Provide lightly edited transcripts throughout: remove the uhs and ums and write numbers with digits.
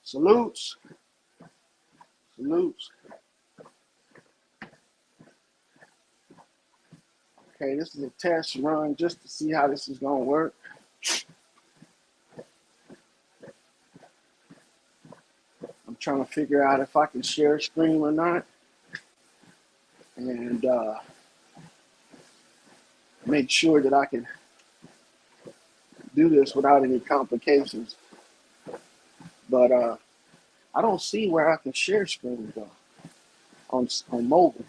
Salutes. Salutes. Okay, this is a test run just to see how this is going to work. I'm trying to figure out if I can share screen or not. And make sure that I can do this without any complications. But I don't see where I can share screen though on mobile.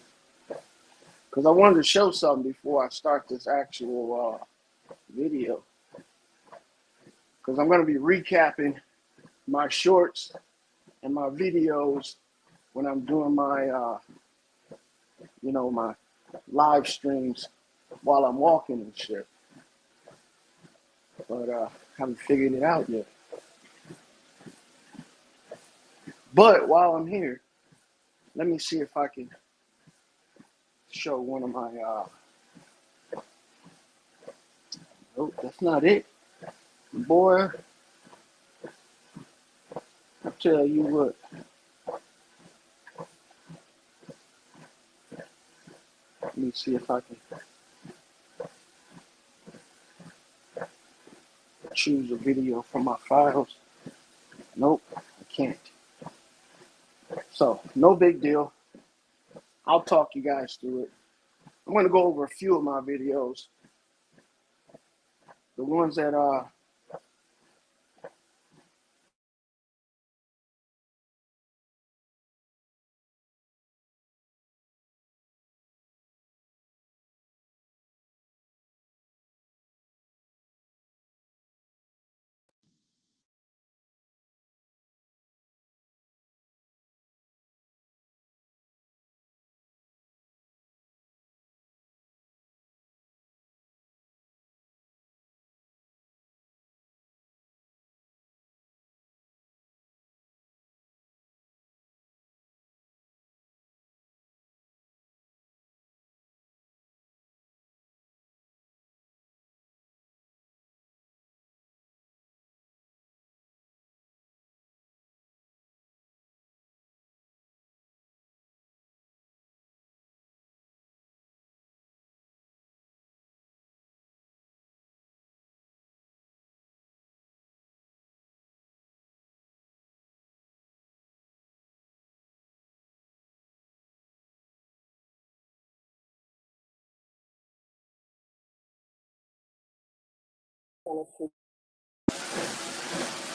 Because I wanted to show something before I start this actual video. Because I'm going to be recapping my shorts and my videos when I'm doing my, my live streams while I'm walking and shit. But haven't figured it out yet. But while I'm here, let me see if I can show one of my, oh, that's not it. Boy, I tell you what. Let me see if I can choose a video from my files. Nope, I can't. So, no big deal. I'll talk you guys through it. I'm going to go over a few of my videos. The ones that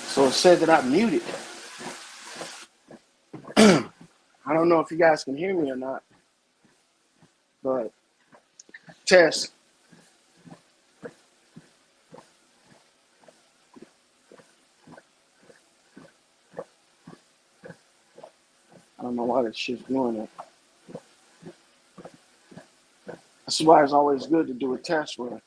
so it said that I'm muted. I don't know if you guys can hear me or not, but test. I don't know why this shit's doing it. That's why it's always good to do a test run.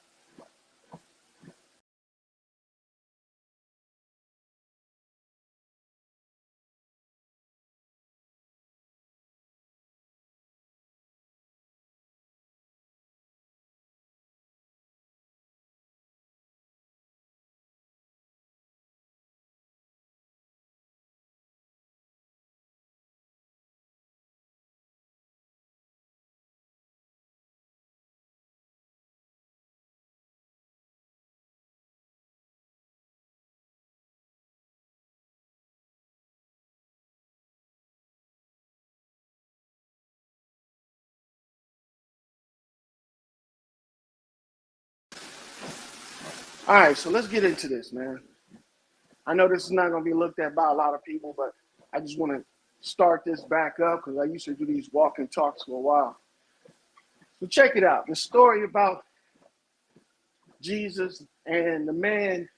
All right, so let's get into this, man. I know this is not going to be looked at by a lot of people, but I just want to start this back up because I used to do these walking talks for a while. So check it out. The story about Jesus and the man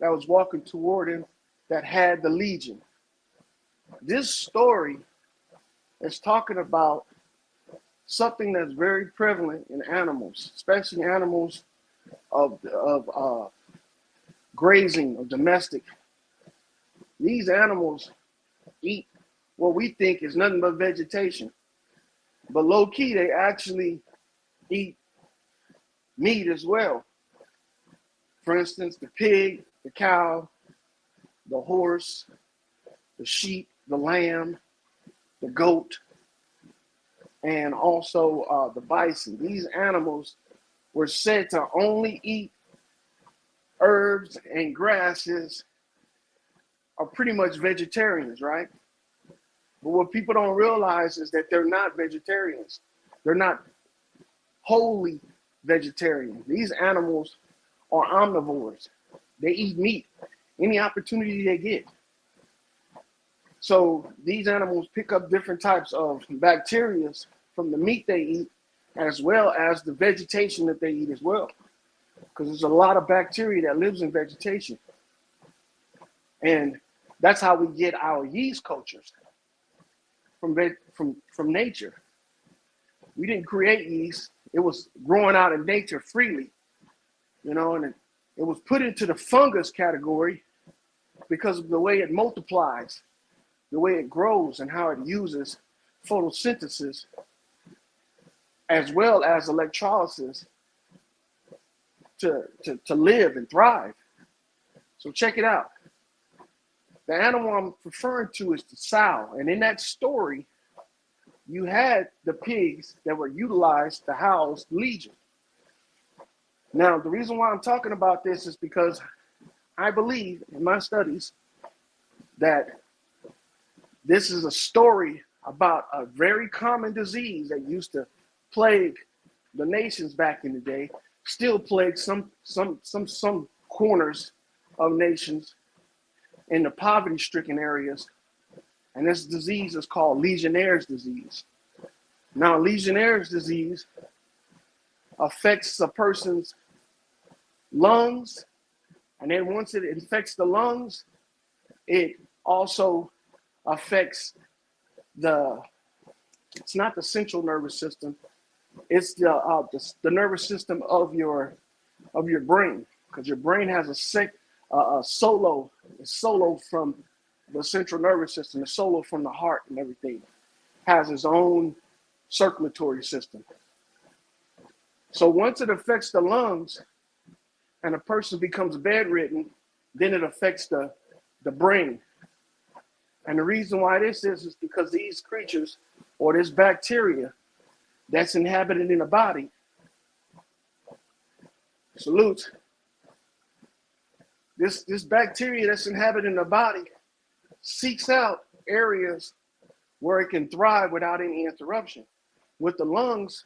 that was walking toward him that had the legion. This story is talking about something that's very prevalent in animals, especially animals of grazing or domestic. These animals eat what we think is nothing but vegetation, but low key they actually eat meat as well. For instance, the pig, the cow, the horse, the sheep, the lamb, the goat, and also the bison. These animals were said to only eat herbs and grasses, are pretty much vegetarians, right? But what people don't realize is that they're not vegetarians. They're not wholly vegetarian. These animals are omnivores. They eat meat any opportunity they get. So these animals pick up different types of bacteria from the meat they eat, as well as the vegetation that they eat as well. Because there's a lot of bacteria that lives in vegetation. And that's how we get our yeast cultures from nature. We didn't create yeast. It was growing out in nature freely, and it was put into the fungus category because of the way it multiplies, the way it grows, and how it uses photosynthesis as well as electrolysis to live and thrive. So check it out. The animal I'm referring to is the sow. And in that story, you had the pigs that were utilized to house the legion. Now, the reason why I'm talking about this is because I believe in my studies that this is a story about a very common disease that used to plague the nations back in the day, still plagues some corners of nations in the poverty-stricken areas. And this disease is called Legionnaire's disease. Now, Legionnaire's disease affects a person's lungs, and then once it infects the lungs, it also affects it's not the central nervous system, it's the nervous system of your brain, because your brain has a solo from the central nervous system, a solo from the heart and everything, has its own circulatory system. So once it affects the lungs and a person becomes bedridden, then it affects the brain. And the reason why this is because these creatures, or this bacteria that's inhabited in the body, salute, this bacteria that's inhabited in the body seeks out areas where it can thrive without any interruption. With the lungs,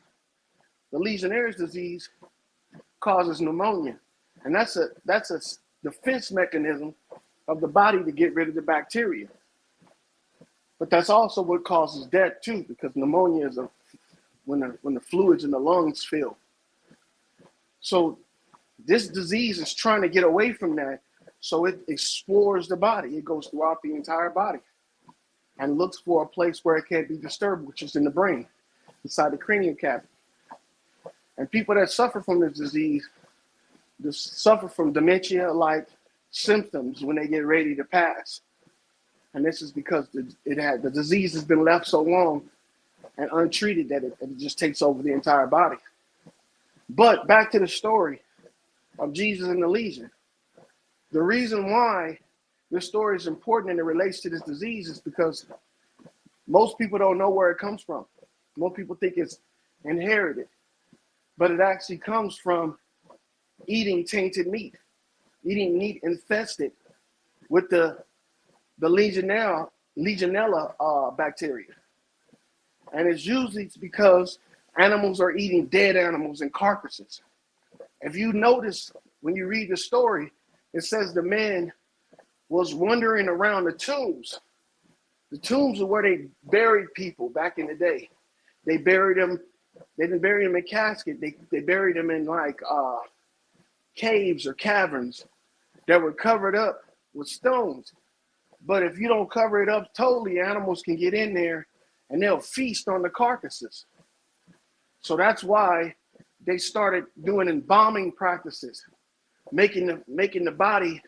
the Legionnaire's disease causes pneumonia. And that's a defense mechanism of the body to get rid of the bacteria. But that's also what causes death too, because pneumonia is when the fluids in the lungs fill. So this disease is trying to get away from that, so it explores the body. It goes throughout the entire body and looks for a place where it can't be disturbed, which is in the brain, inside the cranial cavity. And people that suffer from this disease suffer from dementia-like symptoms when they get ready to pass. And this is because the disease has been left so long and untreated that it just takes over the entire body. But back to the story of Jesus and the legion. The reason why this story is important and it relates to this disease is because most people don't know where it comes from. Most people think it's inherited, but it actually comes from eating tainted meat, eating meat infested with the Legionella bacteria. And it's usually because animals are eating dead animals and carcasses. If you notice, when you read the story, it says the man was wandering around the tombs. The tombs are where they buried people back in the day. They buried them, they didn't bury them in caskets. They buried them in like caves or caverns that were covered up with stones. But if you don't cover it up totally, animals can get in there and they'll feast on the carcasses. So that's why they started doing embalming practices, making the body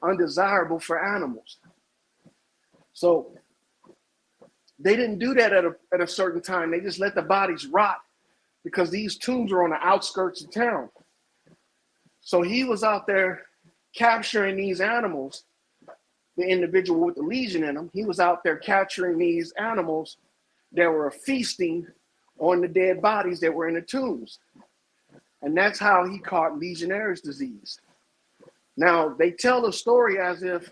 undesirable for animals. So they didn't do that at a certain time. They just let the bodies rot because these tombs are on the outskirts of town. So he was out there capturing these animals, the individual with the legion in him, he was out there capturing these animals that were feasting on the dead bodies that were in the tombs. And that's how he caught Legionnaire's disease. Now, they tell the story as if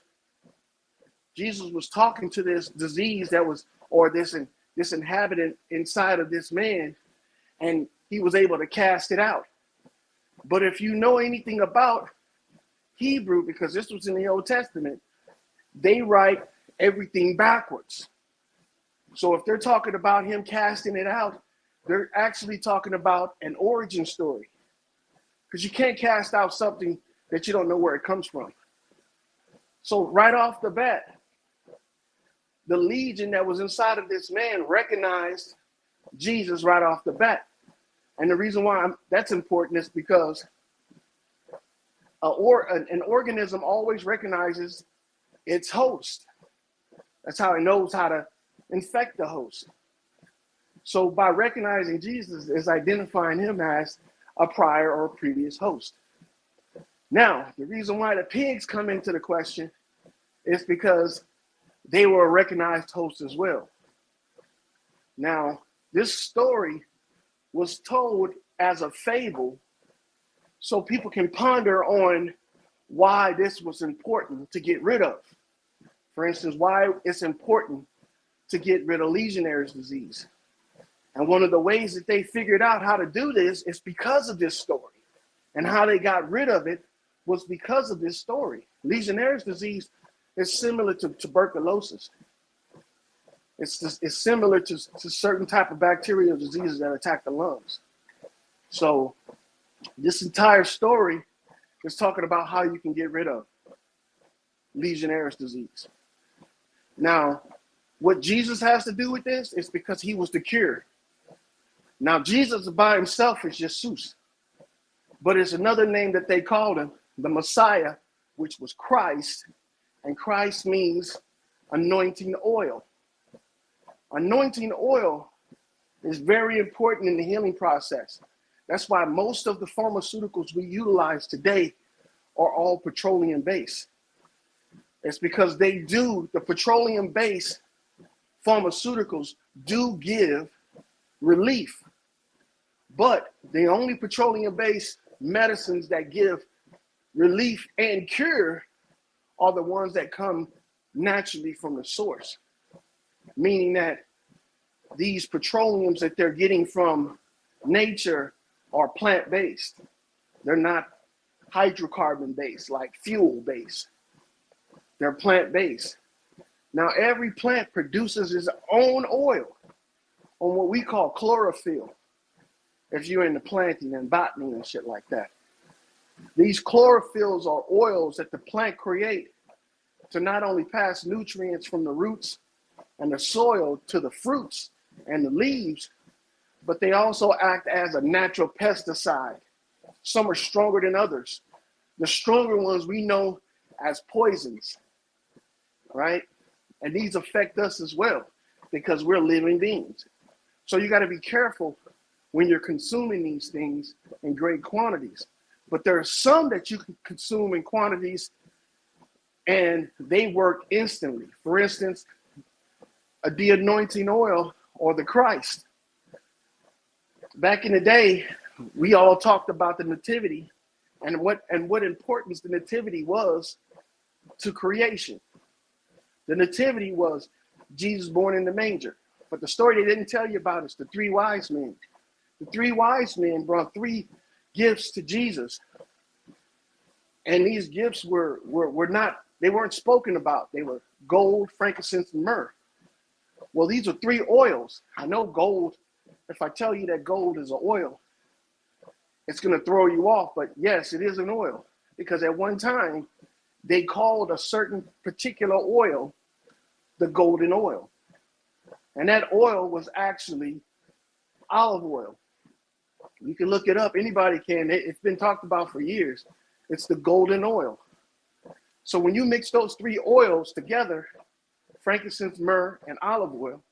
Jesus was talking to this disease that was, or this inhabitant inside of this man, and he was able to cast it out. But if you know anything about Hebrew, because this was in the Old Testament, they write everything backwards. So if they're talking about him casting it out, they're actually talking about an origin story. Because you can't cast out something that you don't know where it comes from. So right off the bat, the legion that was inside of this man recognized Jesus right off the bat. And the reason why that's important is because an organism always recognizes its host. That's how it knows how to infect the host. So by recognizing Jesus is identifying him as a prior or previous host. Now, the reason why the pigs come into the question is because they were a recognized host as well. Now, this story was told as a fable so people can ponder on why this was important to get rid of. For instance, why it's important to get rid of Legionnaire's disease. And one of the ways that they figured out how to do this is because of this story. And how they got rid of it was because of this story. Legionnaire's disease is similar to tuberculosis. It's similar to certain type of bacterial diseases that attack the lungs. So this entire story is talking about how you can get rid of Legionnaire's disease. Now, what Jesus has to do with this is because he was the cure. Now, Jesus by himself is Jesus, but it's another name that they called him, the Messiah, which was Christ, and Christ means anointing oil. Anointing oil is very important in the healing process. That's why most of the pharmaceuticals we utilize today are all petroleum-based. It's because the petroleum-based pharmaceuticals do give relief. But the only petroleum-based medicines that give relief and cure are the ones that come naturally from the source. Meaning that these petroleums that they're getting from nature are plant-based. They're not hydrocarbon-based, like fuel-based. They're plant-based. Now, every plant produces its own oil on what we call chlorophyll, if you're into planting and botany and shit like that. These chlorophylls are oils that the plant create to not only pass nutrients from the roots and the soil to the fruits and the leaves, but they also act as a natural pesticide. Some are stronger than others. The stronger ones we know as poisons, right? And these affect us as well because we're living beings. So you got to be careful when you're consuming these things in great quantities. But there are some that you can consume in quantities and they work instantly. For instance, the anointing oil or the Christ. Back in the day, we all talked about the nativity and what importance the nativity was to creation. The nativity was Jesus born in the manger. But the story they didn't tell you about is the three wise men. The three wise men brought 3 gifts to Jesus. And these gifts were not, they weren't spoken about. They were gold, frankincense, and myrrh. Well, these are 3 oils. I know gold, if I tell you that gold is an oil, it's going to throw you off. But yes, it is an oil. Because at one time, they called a certain particular oil the golden oil. And that oil was actually olive oil. You can look it up. Anybody can. It's been talked about for years. It's the golden oil. So when you mix those 3 oils together, frankincense, myrrh, and olive oil,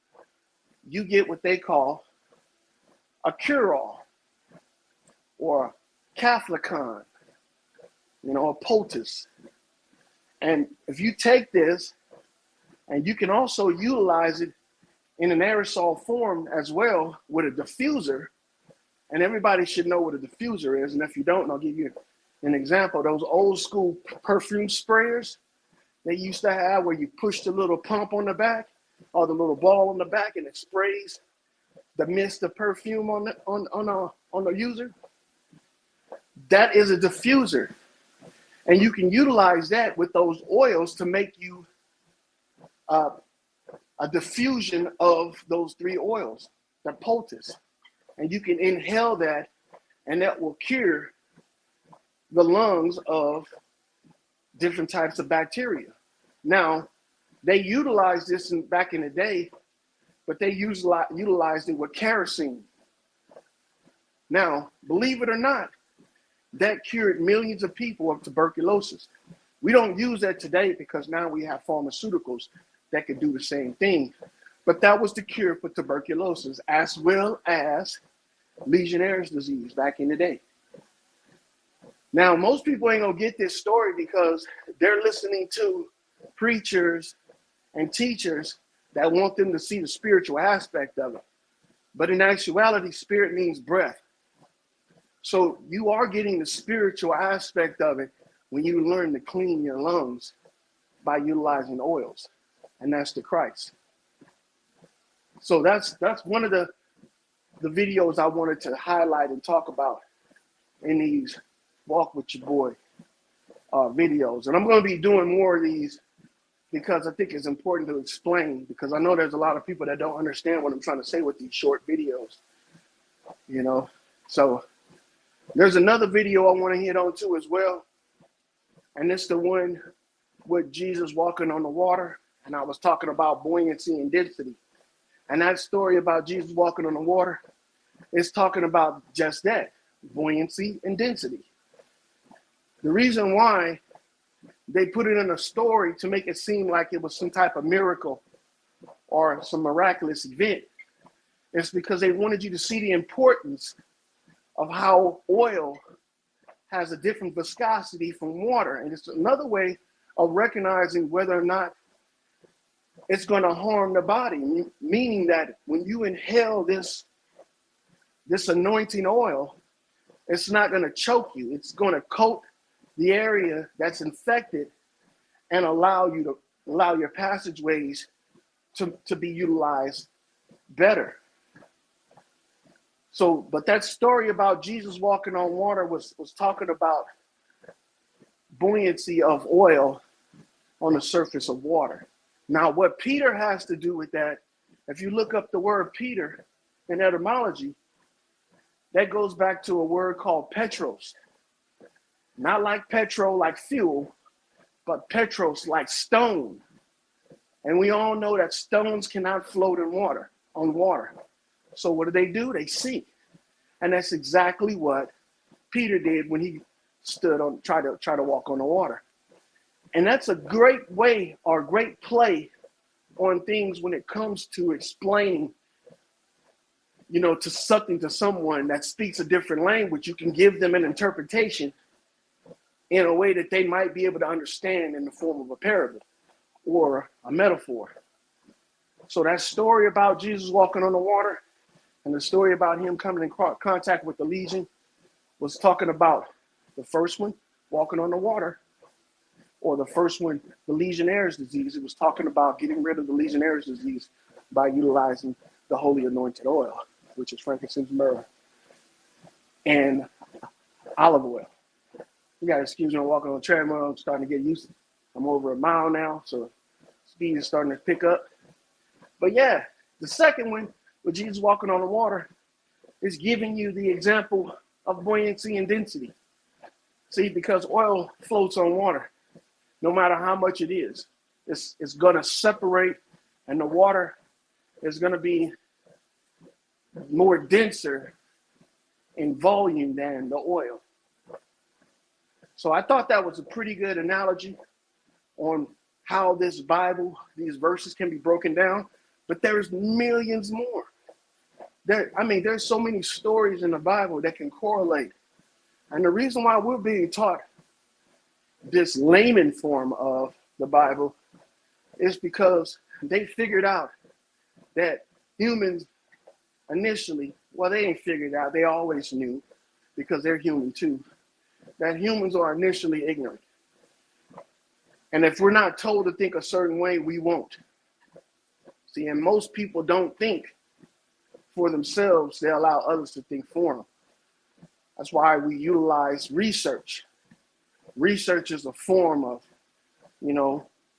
you get what they call a cure-all or a cathlicon, a poultice. And if you take this, and you can also utilize it in an aerosol form as well with a diffuser, and everybody should know what a diffuser is. And if you don't, I'll give you an example. Those old school perfume sprayers they used to have where you push the little pump on the back or the little ball on the back and it sprays the mist of perfume on the user. That is a diffuser. And you can utilize that with those oils to make you a diffusion of those three oils, the poultice. And you can inhale that, and that will cure the lungs of different types of bacteria. Now, they utilized this back in the day, but they utilized it with kerosene. Now, believe it or not, that cured millions of people of tuberculosis. We don't use that today because now we have pharmaceuticals that could do the same thing. But that was the cure for tuberculosis, as well as Legionnaire's disease back in the day. Now, most people ain't gonna get this story because they're listening to preachers and teachers that want them to see the spiritual aspect of it. But in actuality, spirit means breath. So you are getting the spiritual aspect of it when you learn to clean your lungs by utilizing oils, and that's the Christ. So that's one of the videos I wanted to highlight and talk about in these Walk With Your Boy videos. And I'm going to be doing more of these because I think it's important to explain, because I know there's a lot of people that don't understand what I'm trying to say with these short videos, you know. So there's another video I want to hit on too as well. And it's the one with Jesus walking on the water. And I was talking about buoyancy and density. And that story about Jesus walking on the water is talking about just that, buoyancy and density. The reason why they put it in a story to make it seem like it was some type of miracle or some miraculous event is because they wanted you to see the importance of how oil has a different viscosity from water. And it's another way of recognizing whether or not it's going to harm the body, meaning that when you inhale this anointing oil, it's not going to choke you. It's going to coat the area that's infected and allow your passageways to be utilized better. So, but that story about Jesus walking on water was talking about buoyancy of oil on the surface of water. Now, what Peter has to do with that, if you look up the word Peter in etymology, that goes back to a word called petros. Not like petrol, like fuel, but petros, like stone. And we all know that stones cannot float on water. So what do? They sink. And that's exactly what Peter did when he stood on, try to walk on the water. And that's a great way or great play on things when it comes to explaining, to something to someone that speaks a different language. You can give them an interpretation in a way that they might be able to understand in the form of a parable or a metaphor. So that story about Jesus walking on the water and the story about him coming in contact with the legion was talking about the first one, walking on the water, or the first one, the Legionnaire's disease. It was talking about getting rid of the Legionnaire's disease by utilizing the holy anointed oil, which is frankincense, myrrh, and olive oil. You got to excuse me, I'm walking on the treadmill. I'm starting to get used to it. I'm over a mile now, so speed is starting to pick up. But yeah, the second one, with Jesus walking on the water, is giving you the example of buoyancy and density. See, because oil floats on water, no matter how much it is. It's going to separate, and the water is going to be more denser in volume than the oil. So I thought that was a pretty good analogy on how this Bible, these verses can be broken down, but there's millions more. There's so many stories in the Bible that can correlate. And the reason why we're being taught this layman form of the Bible is because they figured out that humans initially, well, they ain't figured out, they always knew, because they're human too, that humans are initially ignorant. And if we're not told to think a certain way, we won't. See, and most people don't think for themselves, they allow others to think for them. That's why we utilize research. Research is a form of,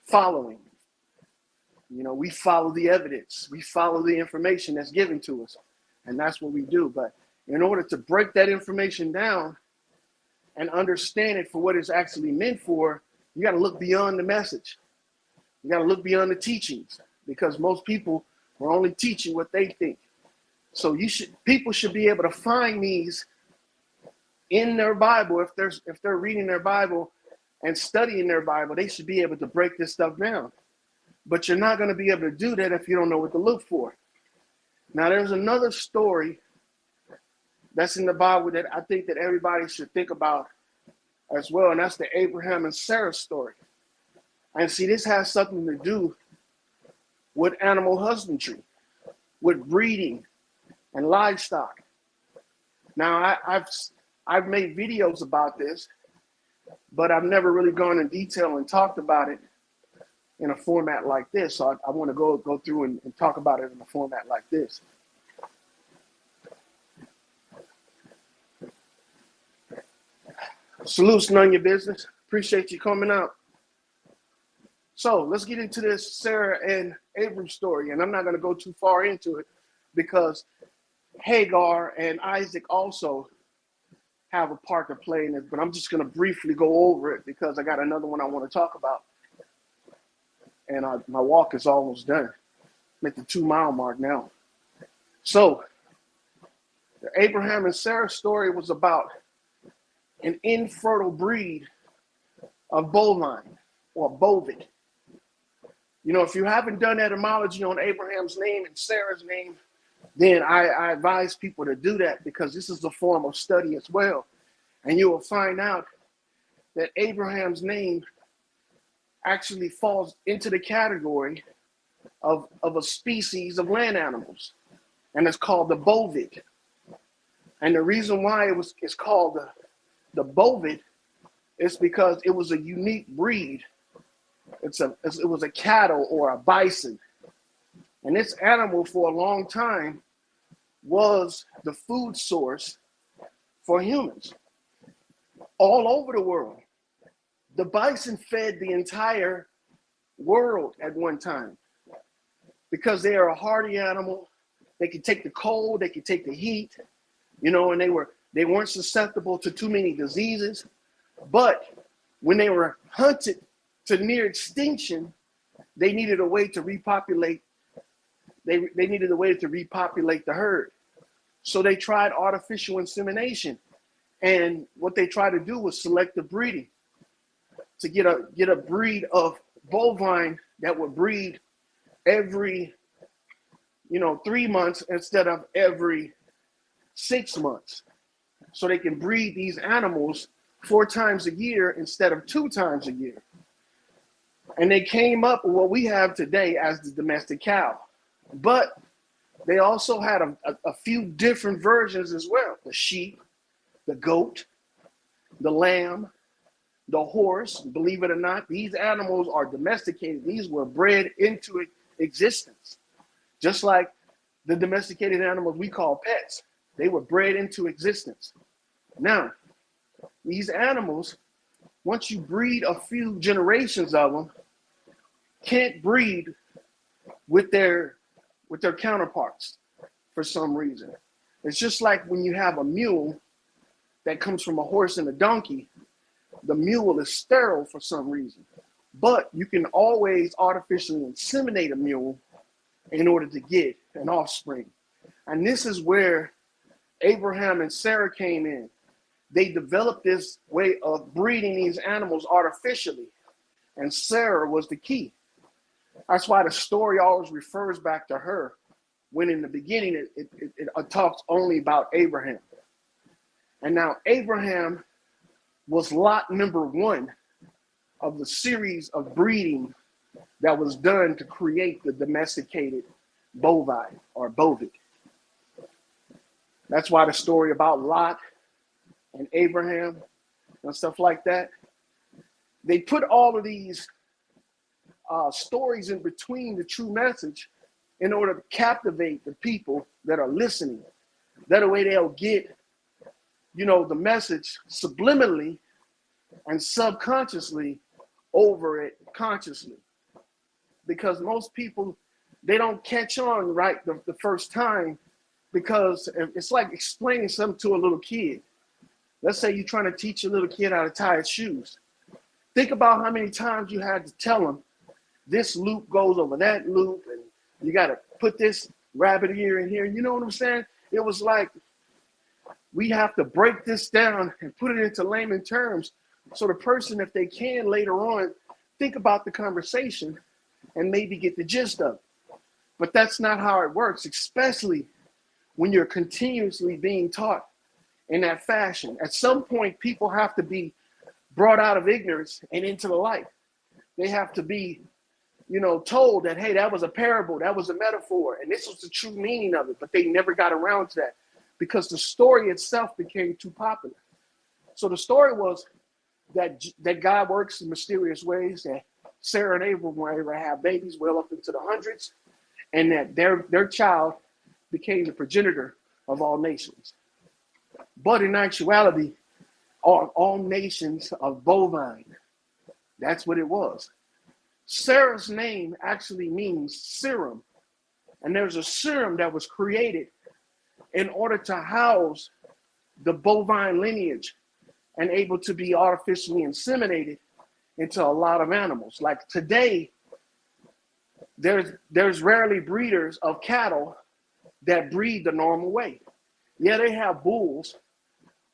following. We follow the evidence. We follow the information that's given to us. And that's what we do. But in order to break that information down and understand it for what it's actually meant for, you got to look beyond the message. You got to look beyond the teachings, because most people will only teach you what they think. So people should be able to find these in their Bible. If they're reading their Bible and studying their Bible, they should be able to break this stuff down. But you're not going to be able to do that if you don't know what to look for. Now, there's another story that's in the Bible that I think that everybody should think about as well, and that's the Abraham and Sarah story. And see, this has something to do with animal husbandry, with breeding and livestock. Now, I've made videos about this, but I've never really gone in detail and talked about it in a format like this. So I want to go through and talk about it in a format like this. Salute, none your business. Appreciate you coming out. So let's get into this Sarah and Abram story. And I'm not going to go too far into it because Hagar and Isaac also have a part to play in it. But I'm just going to briefly go over it because I got another one I want to talk about. And my walk is almost done. I'm at the 2-mile mark now. So the Abraham and Sarah story was about an infertile breed of bovine or bovid. If you haven't done etymology on Abraham's name and Sarah's name, then I advise people to do that, because this is a form of study as well. And you will find out that Abraham's name actually falls into the category of a species of land animals, and it's called the bovid. And the reason why it's called the bovid is because it was a unique breed. It was a cattle or a bison, and this animal for a long time was the food source for humans all over the world. The bison fed the entire world at one time because they are a hardy animal. They could take the cold, they could take the heat, and they weren't susceptible to too many diseases. But when they were hunted to near extinction, they needed a way to repopulate. They needed a way to repopulate the herd. So they tried artificial insemination. And what they tried to do was selective breeding to get a breed of bovine that would breed every 3 months instead of every 6 months. So they can breed these animals 4 times a year instead of 2 times a year. And they came up with what we have today as the domestic cow. But they also had a few different versions as well. The sheep, the goat, the lamb, the horse. Believe it or not, these animals are domesticated. These were bred into existence. Just like the domesticated animals we call pets. They were bred into existence. Now, these animals, once you breed a few generations of them, can't breed with their counterparts for some reason. It's just like when you have a mule that comes from a horse and a donkey, the mule is sterile for some reason. But you can always artificially inseminate a mule in order to get an offspring. And this is where Abraham and Sarah came in. They developed this way of breeding these animals artificially, and Sarah was the key. That's why the story always refers back to her, when in the beginning it talks only about Abraham. And now Abraham was lot number 1 of the series of breeding that was done to create the domesticated bovine or bovid. That's why the story about Lot and Abraham and stuff like that, they put all of these stories in between the true message in order to captivate the people that are listening. That way they'll get, the message subliminally and subconsciously over it consciously. Because most people, they don't catch on right the first time, because it's like explaining something to a little kid. Let's say you're trying to teach a little kid how to tie his shoes. Think about how many times you had to tell him this loop goes over that loop, and you got to put this rabbit here and here. You know what I'm saying? It was like, we have to break this down and put it into layman terms so the person, if they can later on, think about the conversation and maybe get the gist of it. But that's not how it works, especially when you're continuously being taught in that fashion. At some point, people have to be brought out of ignorance and into the light. They have to be, told that, hey, that was a parable, that was a metaphor, and this was the true meaning of it. But they never got around to that because the story itself became too popular. So the story was that God works in mysterious ways, that Sarah and Abram were able to have babies well up into the hundreds, and that their child became the progenitor of all nations. But in actuality, all nations of bovine. That's what it was. Sarah's name actually means serum. And there's a serum that was created in order to house the bovine lineage and able to be artificially inseminated into a lot of animals. Like today, there's rarely breeders of cattle that breed the normal way. Yeah, they have bulls,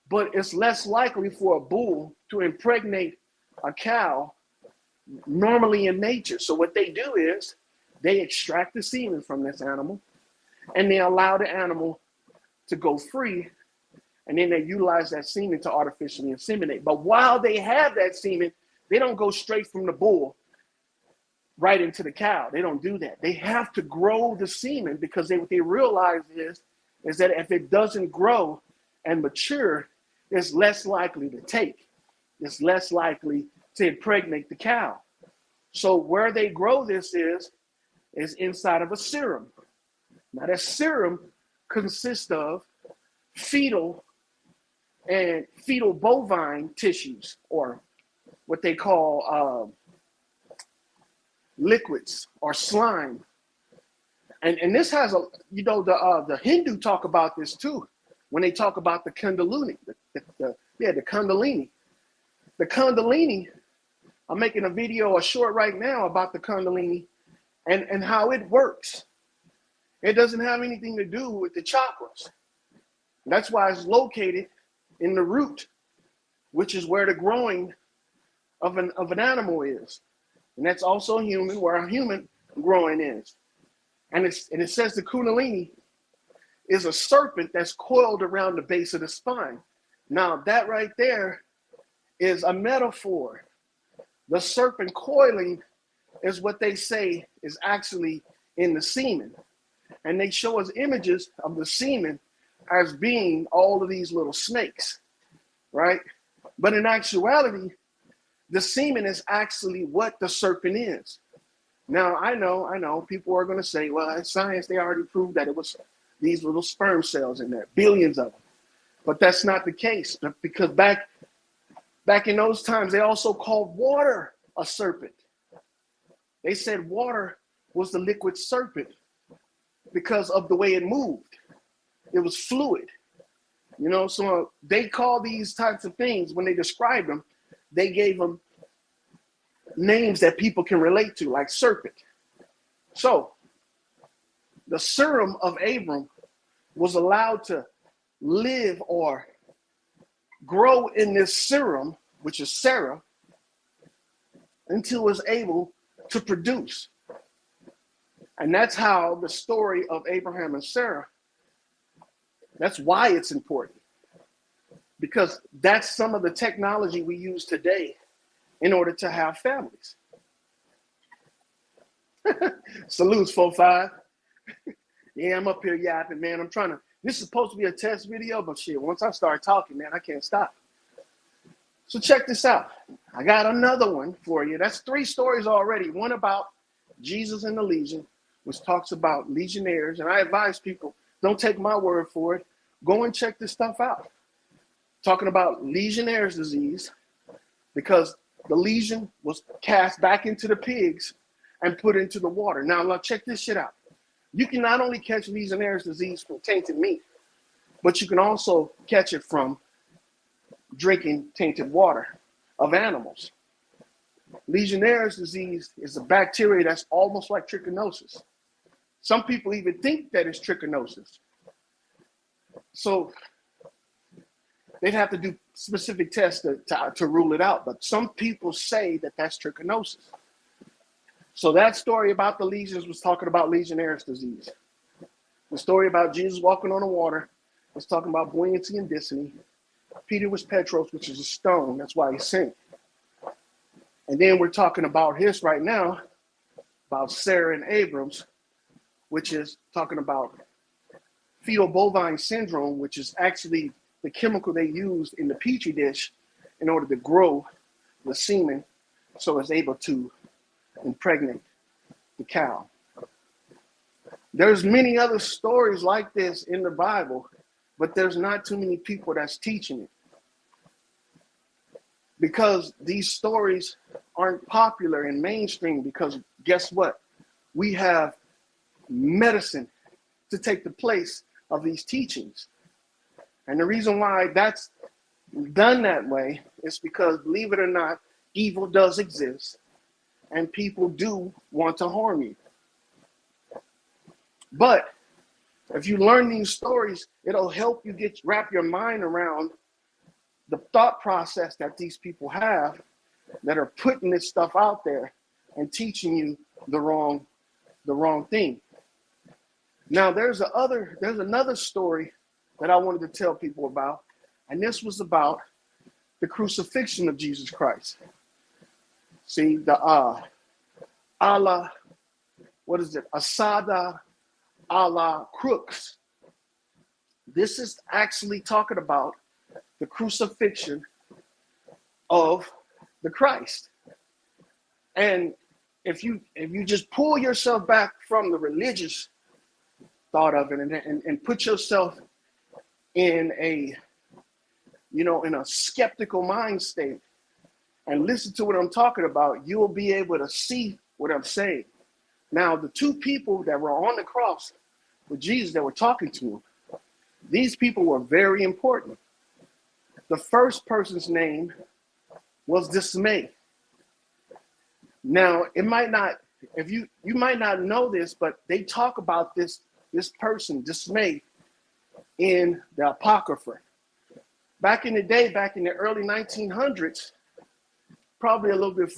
but it's less likely for a bull to impregnate a cow normally in nature. So what they do is they extract the semen from this animal and they allow the animal to go free, and then they utilize that semen to artificially inseminate. But while they have that semen, they don't go straight from the bull right into the cow. They don't do that. They have to grow the semen because what they realize is that if it doesn't grow and mature, it's less likely to take. It's less likely to impregnate the cow. So where they grow this is inside of a serum. Now that serum consists of fetal bovine tissues, or what they call liquids or slime. And this has the Hindu talk about this too when they talk about the kundalini, the kundalini. The kundalini, I'm making a short right now about the kundalini and how it works. It doesn't have anything to do with the chakras. That's why it's located in the root, which is where the growing of an animal is. And that's also human, where a human growing is. And it says the kundalini is a serpent that's coiled around the base of the spine. Now that right there is a metaphor. The serpent coiling is what they say is actually in the semen. And they show us images of the semen as being all of these little snakes, right? But in actuality, the semen is actually what the serpent is. Now, I know people are going to say, well, in science, they already proved that it was these little sperm cells in there, billions of them. But that's not the case, because back in those times, they also called water a serpent. They said water was the liquid serpent because of the way it moved. It was fluid, so they call these types of things, when they described them, they gave them names that people can relate to, like serpent. So the serum of Abram was allowed to live or grow in this serum, which is Sarah, until it was able to produce. And that's how the story of Abraham and Sarah, that's why it's important. Because that's some of the technology we use today in order to have families. Salutes, 4-5. Yeah, I'm up here yapping, man. This is supposed to be a test video, but shit, once I start talking, man, I can't stop. So check this out. I got another one for you. That's 3 stories already. One about Jesus and the Legion, which talks about legionnaires. And I advise people, don't take my word for it. Go and check this stuff out. Talking about Legionnaire's disease, because the legion was cast back into the pigs and put into the water. Now check this shit out. You can not only catch Legionnaire's disease from tainted meat, but you can also catch it from drinking tainted water of animals. Legionnaire's disease is a bacteria that's almost like trichinosis. Some people even think that it's trichinosis. So they'd have to do specific tests to rule it out. But some people say that that's trichinosis. So that story about the legions was talking about Legionnaire's disease. The story about Jesus walking on the water was talking about buoyancy and destiny. Peter was Petros, which is a stone. That's why he sank. And then we're talking about his right now, about Sarah and Abrams, which is talking about fetal bovine syndrome, which is actually the chemical they used in the petri dish in order to grow the semen so it's able to impregnate the cow. There's many other stories like this in the Bible, but there's not too many people that's teaching it. Because these stories aren't popular in mainstream, because guess what? We have medicine to take the place of these teachings. And the reason why that's done that way is because, believe it or not, evil does exist and people do want to harm you. But if you learn these stories, it'll help you wrap your mind around the thought process that these people have that are putting this stuff out there and teaching you the wrong thing. Now there's another story that I wanted to tell people about, and this was about the crucifixion of Jesus Christ. See, the Asada Allah crooks. This is actually talking about the crucifixion of the Christ. And if you just pull yourself back from the religious thought of it and put yourself in a skeptical mind state and listen to what I'm talking about, you'll be able to see what I'm saying. Now, the 2 people that were on the cross with Jesus that were talking to him, these people were very important. The first person's name was Dismay. Now, it might not, if you might not know this, but they talk about this person, Dismay, in the Apocrypha. Back in the day, back in the early 1900s, probably a little bit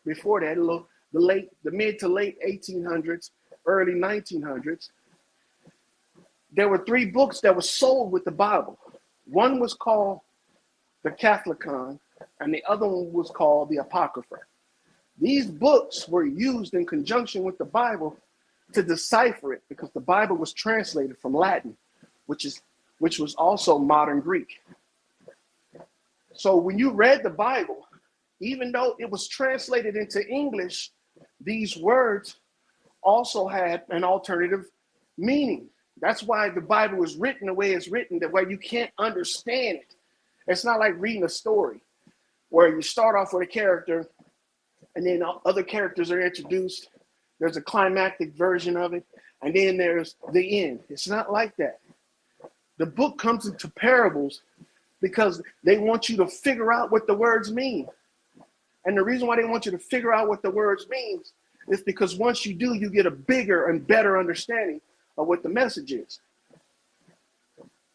before that, the mid to late 1800s, early 1900s, there were 3 books that were sold with the Bible. One was called the Catholicon, and the other one was called the Apocrypha. These books were used in conjunction with the Bible to decipher it, because the Bible was translated from Latin, which was also modern Greek. So when you read the Bible, even though it was translated into English, these words also had an alternative meaning. That's why the Bible is written the way it's written, that way you can't understand it. It's not like reading a story where you start off with a character and then other characters are introduced. There's a climactic version of it, and then there's the end. It's not like that. The book comes into parables because they want you to figure out what the words mean. And the reason why they want you to figure out what the words means is because once you do, you get a bigger and better understanding of what the message is.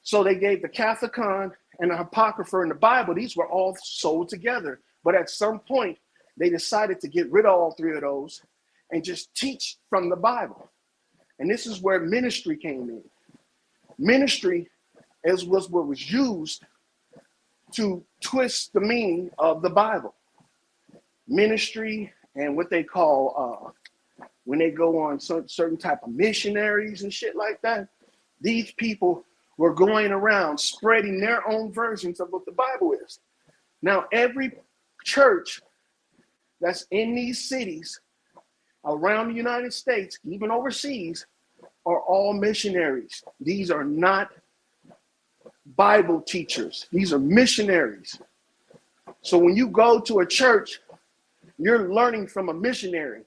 So they gave the Catholicon and the Apocrypha in the Bible. These were all sold together. But at some point, they decided to get rid of all 3 of those and just teach from the Bible. And this is where ministry came in. Ministry was what was used to twist the meaning of the Bible. ministry and what they call when they go on certain type of missionaries and shit like that. These people were going around spreading their own versions of what the Bible is. Now, every church that's in these cities around the United States, even overseas, are all missionaries. These are not Bible teachers. These are missionaries. So when you go to a church, you're learning from a missionary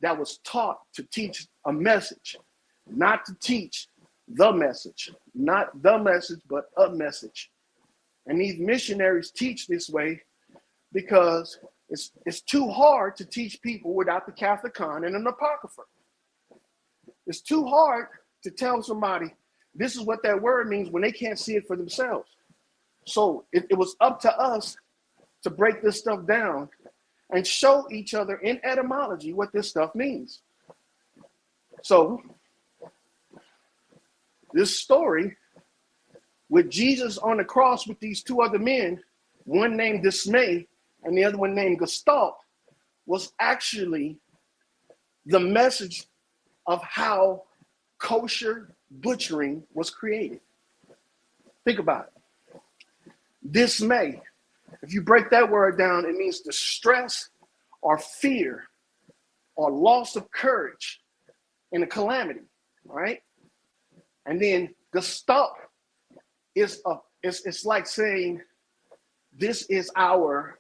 that was taught to teach a message, not to teach the message. Not the message, but a message. And these missionaries teach this way because it's too hard to teach people without the Catholic and an Apocrypha. It's too hard to tell somebody this is what that word means when they can't see it for themselves. So it was up to us to break this stuff down and show each other in etymology what this stuff means. So this story with Jesus on the cross with these two other men, one named Dismay and the other one named Gestalt, was actually the message of how kosher butchering was created. Think about it. Dismay. If you break that word down, it means distress or fear or loss of courage in a calamity, all right? And then Gestalt is it's like saying this is our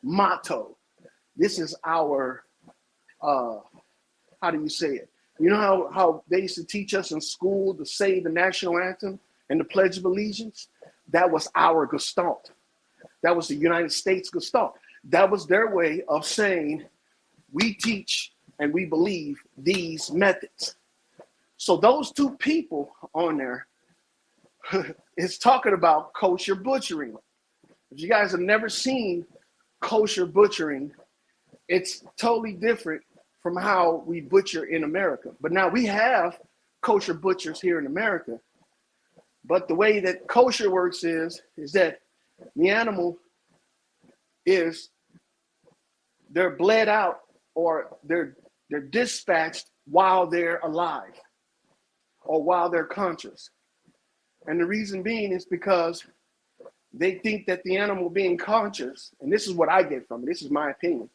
motto. This is our how do you say it? You know how they used to teach us in school to say the national anthem and the Pledge of Allegiance? That was our Gestalt. That was the United States Gestalt. That was their way of saying we teach and we believe these methods. So those two people on there is talking about kosher butchering. If you guys have never seen kosher butchering, it's totally different from how we butcher in America. But now we have kosher butchers here in America. But the way that kosher works is that the animal they're bled out or they're dispatched while they're alive or while they're conscious. And the reason being is because they think that the animal being conscious, and this is what I get from it, this is my opinion,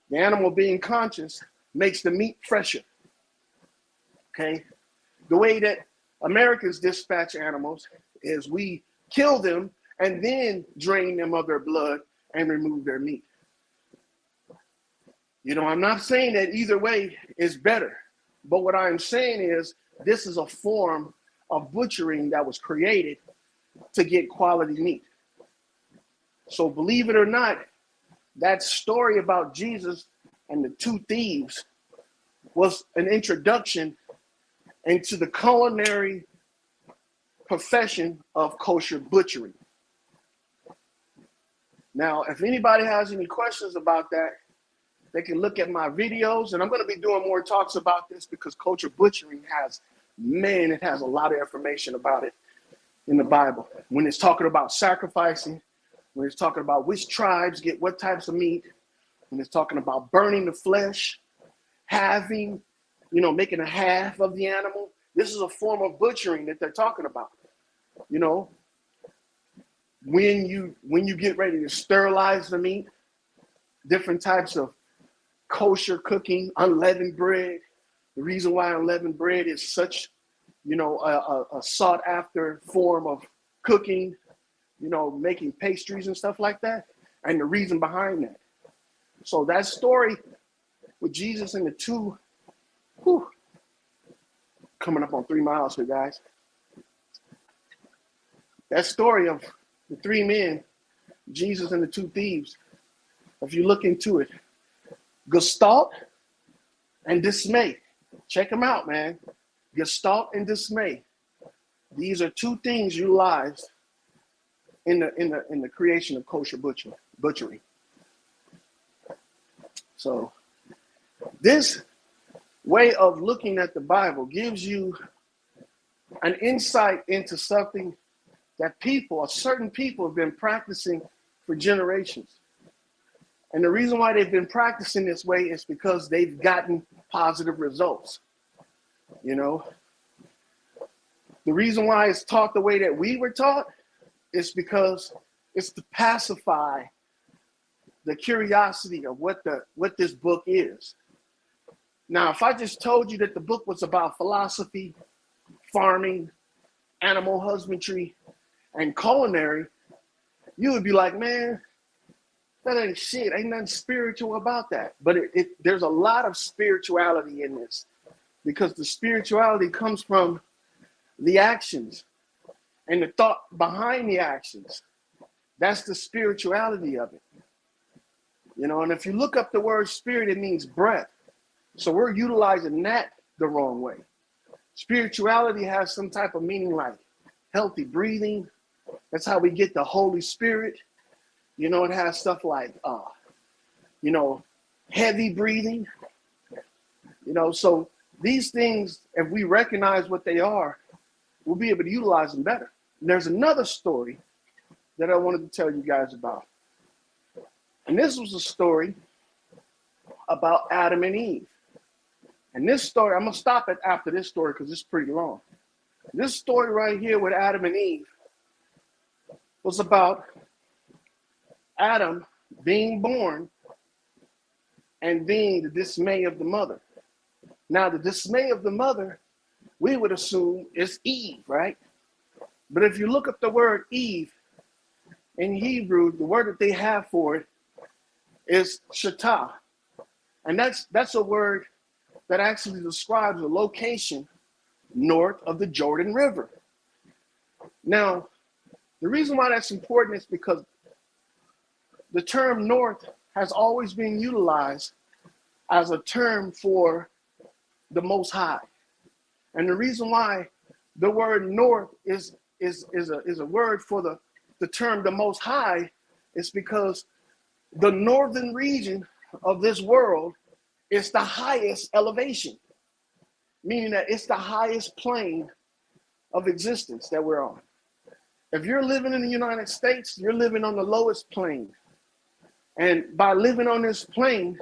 the animal being conscious makes the meat fresher, okay? The way that Americans dispatch animals is we kill them and then drain them of their blood and remove their meat. You know, I'm not saying that either way is better, but what I'm saying is this is a form of butchering that was created to get quality meat. So believe it or not, that story about Jesus and the two thieves was an introduction into the culinary profession of kosher butchering. Now, if anybody has any questions about that, they can look at my videos, and I'm going to be doing more talks about this because kosher butchering it has a lot of information about it in the Bible. When it's talking about sacrificing, when it's talking about which tribes get what types of meat, when it's talking about burning the flesh, making a half of the animal, this is a form of butchering that they're talking about. You know, when you get ready to sterilize the meat, different types of kosher cooking, unleavened bread. The reason why unleavened bread is such, a sought after form of cooking, making pastries and stuff like that, and the reason behind that. So that story with Jesus and the two, coming up on 3 miles here, guys. That story of the three men, Jesus and the two thieves, if you look into it, Gestalt and Dismay. Check them out, man. Gestalt and Dismay. These are two things utilized in the creation of kosher butchery. So this way of looking at the Bible gives you an insight into something that certain people have been practicing for generations. And the reason why they've been practicing this way is because they've gotten positive results. You know, the reason why it's taught the way that we were taught is because it's to pacify the curiosity of what this book is. Now, if I just told you that the book was about philosophy, farming, animal husbandry, and culinary, you would be like, man, that ain't shit. Ain't nothing spiritual about that. But there's a lot of spirituality in this, because the spirituality comes from the actions and the thought behind the actions. That's the spirituality of it. You know, and if you look up the word spirit, it means breath. So we're utilizing that the wrong way. Spirituality has some type of meaning like healthy breathing. That's how we get the Holy Spirit. You know, it has stuff like, you know, heavy breathing. You know, so these things, if we recognize what they are, we'll be able to utilize them better. And there's another story that I wanted to tell you guys about. And this was a story about Adam and Eve. And this story, I'm going to stop it after this story because it's pretty long. This story right here with Adam and Eve was about Adam being born and being the dismay of the mother. Now, the dismay of the mother, we would assume is Eve, right? But if you look up the word Eve in Hebrew, the word that they have for it is shatah. And that's a word that actually describes a location north of the Jordan River. Now, the reason why that's important is because the term north has always been utilized as a term for the Most High. And the reason why the word north is a word for the term the Most High is because the northern region of this world is the highest elevation, meaning that it's the highest plane of existence that we're on. If you're living in the United States, you're living on the lowest plane. And by living on this plane,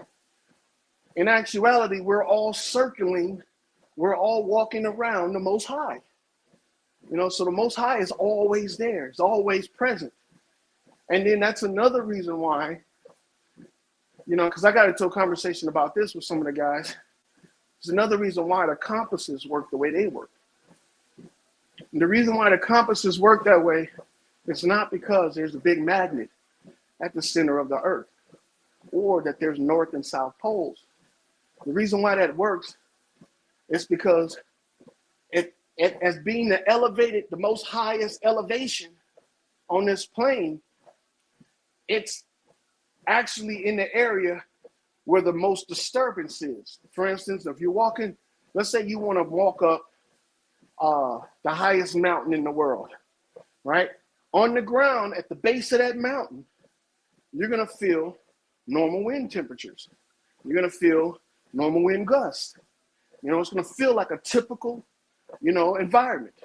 in actuality, we're all circling, we're all walking around the Most High. You know, so the Most High is always there, it's always present. And then that's another reason why, you know, because I got into a conversation about this with some of the guys. It's another reason why the compasses work the way they work. And the reason why the compasses work that way is not because there's a big magnet at the center of the earth or that there's north and south poles. The reason why that works is because it as being the most highest elevation on this plane, it's actually in the area where the most disturbance is. For instance, if you're walking, let's say you want to walk up the highest mountain in the world, right? On the ground at the base of that mountain, you're going to feel normal wind temperatures. You're going to feel normal wind gusts. You know, it's going to feel like a typical, you know, environment.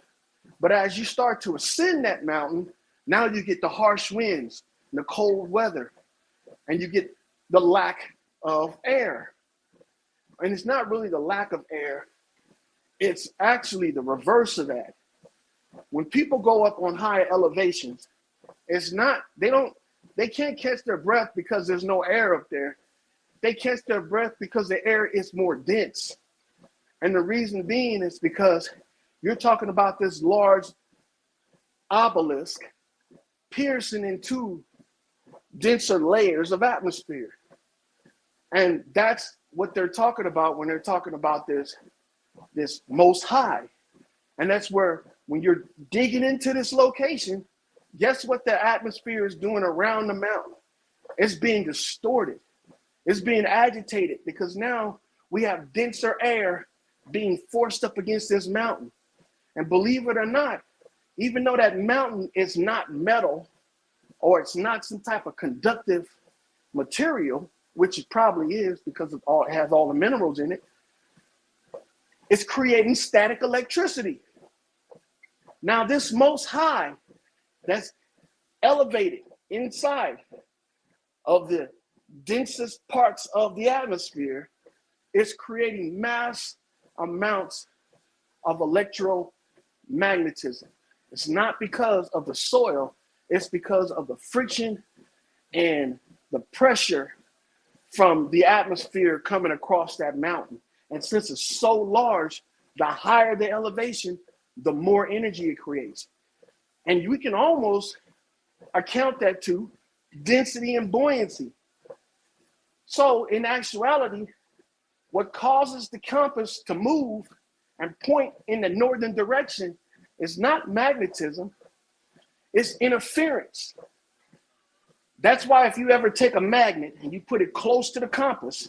But as you start to ascend that mountain, now you get the harsh winds, the cold weather, and you get the lack of air. And it's not really the lack of air. It's actually the reverse of that. When people go up on higher elevations, it's not, they can't catch their breath because there's no air up there. They catch their breath because the air is more dense. And the reason being is because you're talking about this large obelisk piercing into denser layers of atmosphere. And that's what they're talking about when they're talking about this Most High. And that's where, when you're digging into this location, guess what the atmosphere is doing around the mountain? It's being distorted. It's being agitated because now we have denser air being forced up against this mountain. And believe it or not, even though that mountain is not metal or it's not some type of conductive material, which it probably is because it has all the minerals in it, it's creating static electricity. Now this Most High that's elevated inside of the densest parts of the atmosphere, it's creating mass amounts of electromagnetism. It's not because of the soil, it's because of the friction and the pressure from the atmosphere coming across that mountain. And since it's so large, the higher the elevation, the more energy it creates. And we can almost account that to density and buoyancy. So in actuality, what causes the compass to move and point in the northern direction is not magnetism, it's interference. That's why if you ever take a magnet and you put it close to the compass,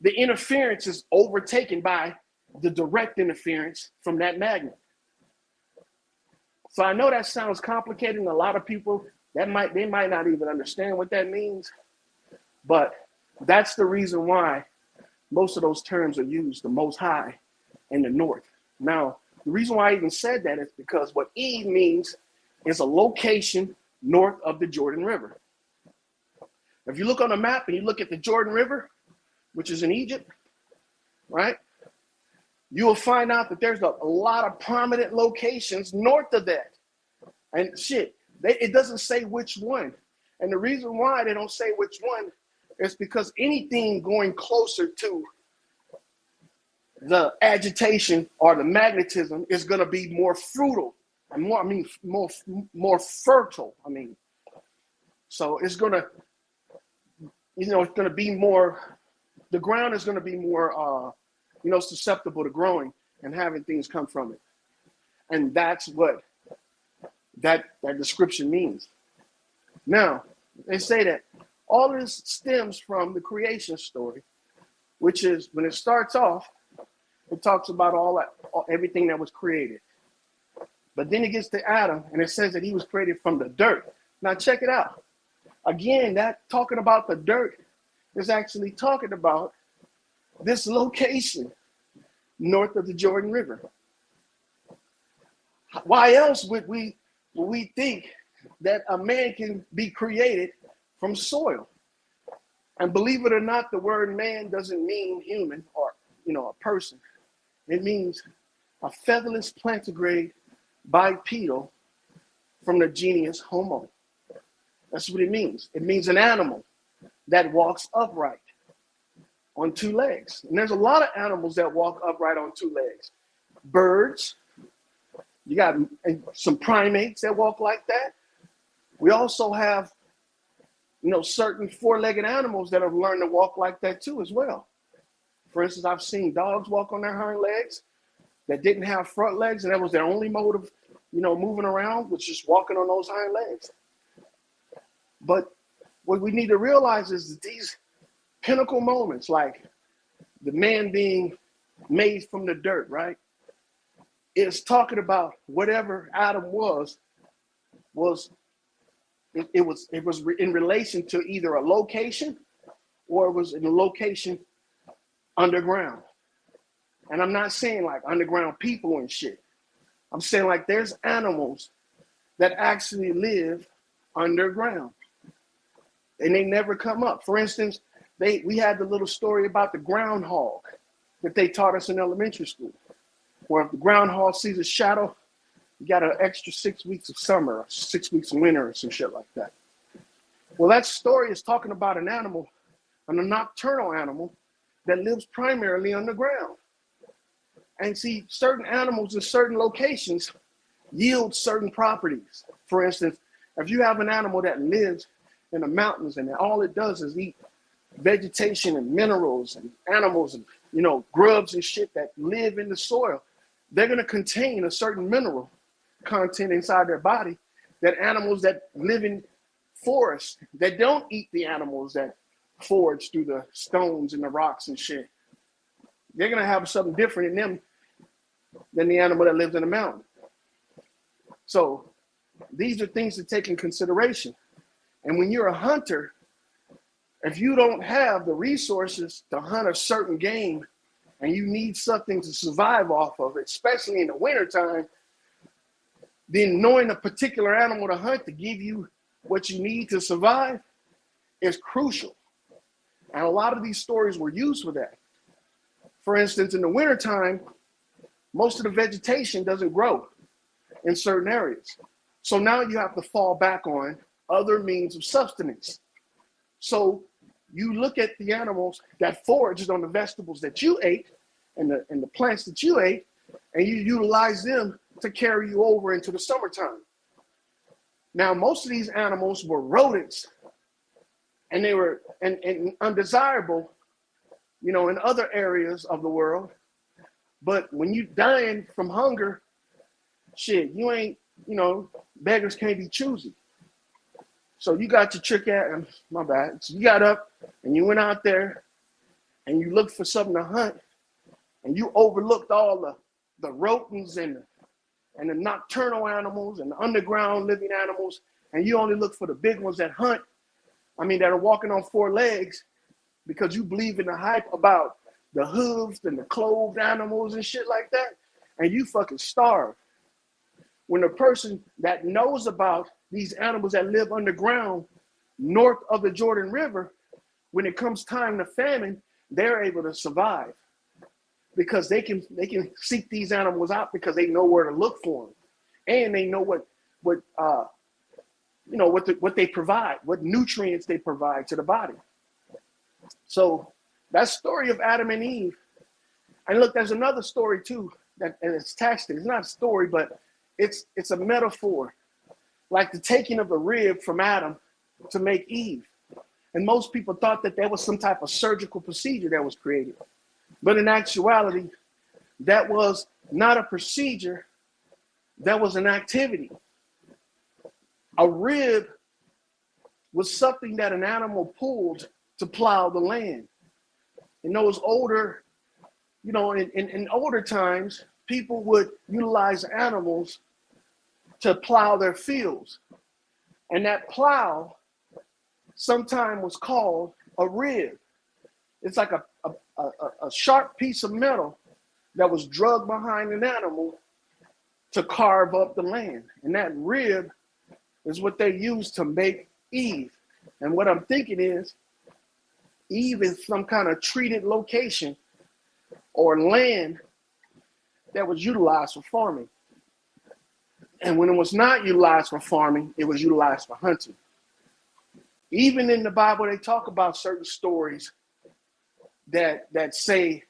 the interference is overtaken by the direct interference from that magnet. So I know that sounds complicated, and a lot of people they might not even understand what that means, but that's the reason why most of those terms are used, the Most High and the North. Now, the reason why I even said that is because what Eve means is a location north of the Jordan River. If you look on a map and you look at the Jordan River, which is in Egypt, right, you will find out that there's a lot of prominent locations north of that. And shit, it doesn't say which one. And the reason why they don't say which one is because anything going closer to the agitation or the magnetism is going to be more fruitful and more fertile. So it's going to, it's going to be more, the ground is going to be more, susceptible to growing and having things come from it. And that's what that description means. Now, they say that all of this stems from the creation story, which is when it starts off, it talks about everything that was created. But then it gets to Adam and it says that he was created from the dirt. Now check it out. Again, that talking about the dirt is actually talking about this location north of the Jordan River. Why else would we think that a man can be created from soil? And believe it or not, the word man doesn't mean human or a person. It means a featherless plantigrade bipedal from the genus Homo. That's what it means. It means an animal that walks upright on two legs. And there's a lot of animals that walk upright on two legs. Birds, you got some primates that walk like that. We also have, certain four-legged animals that have learned to walk like that too as well. For instance, I've seen dogs walk on their hind legs that didn't have front legs, and that was their only mode of, moving around, was just walking on those hind legs. But what we need to realize is that these pinnacle moments, like the man being made from the dirt, right, is talking about whatever Adam was in relation to either a location or it was in a location underground. And I'm not saying like underground people and shit. I'm saying like there's animals that actually live underground and they never come up. For instance, we had the little story about the groundhog that they taught us in elementary school, where if the groundhog sees a shadow, you got an extra 6 weeks of summer, or 6 weeks of winter, or some shit like that. Well, that story is talking about an animal, a nocturnal animal that lives primarily underground. And see, certain animals in certain locations yield certain properties. For instance, if you have an animal that lives in the mountains and all it does is eat vegetation and minerals and animals and grubs and shit that live in the soil, they're going to contain a certain mineral content inside their body that animals that live in forests that don't eat the animals that forage through the stones and the rocks and shit, they're going to have something different in them than the animal that lives in the mountain. So these are things to take in consideration. And when you're a hunter, if you don't have the resources to hunt a certain game and you need something to survive off of, especially in the wintertime, then knowing a particular animal to hunt to give you what you need to survive is crucial. And a lot of these stories were used for that. For instance, in the wintertime, most of the vegetation doesn't grow in certain areas. So now you have to fall back on other means of sustenance. So you look at the animals that foraged on the vegetables that you ate and the plants that you ate, and you utilize them to carry you over into the summertime. Now, most of these animals were rodents, and they were and undesirable, in other areas of the world. But when you dying from hunger, shit, you ain't, beggars can't be choosy. So you got your trick at, my bad. So you got up and you went out there and you looked for something to hunt, and you overlooked all the rodents and the nocturnal animals and the underground living animals, and you only look for the big ones that hunt, that are walking on four legs, because you believe in the hype about the hooves and the clothed animals and shit like that, and you fucking starve. When the person that knows about these animals that live underground north of the Jordan River, when it comes time to famine, they're able to survive because they can seek these animals out because they know where to look for them, and they know what they provide, what nutrients they provide to the body. So that story of Adam and Eve, and look, there's another story too that it's attached to. It's not a story, but it's a metaphor, like the taking of a rib from Adam to make Eve. And most people thought that was some type of surgical procedure that was created. But in actuality, that was not a procedure, that was an activity. A rib was something that an animal pulled to plow the land. In those older, in older times, people would utilize animals to plow their fields. And that plow sometimes was called a rib. It's like a sharp piece of metal that was drugged behind an animal to carve up the land. And that rib is what they used to make Eve. And what I'm thinking is, Eve is some kind of treated location or land that was utilized for farming. And when it was not utilized for farming, it was utilized for hunting. Even in the Bible, they talk about certain stories that say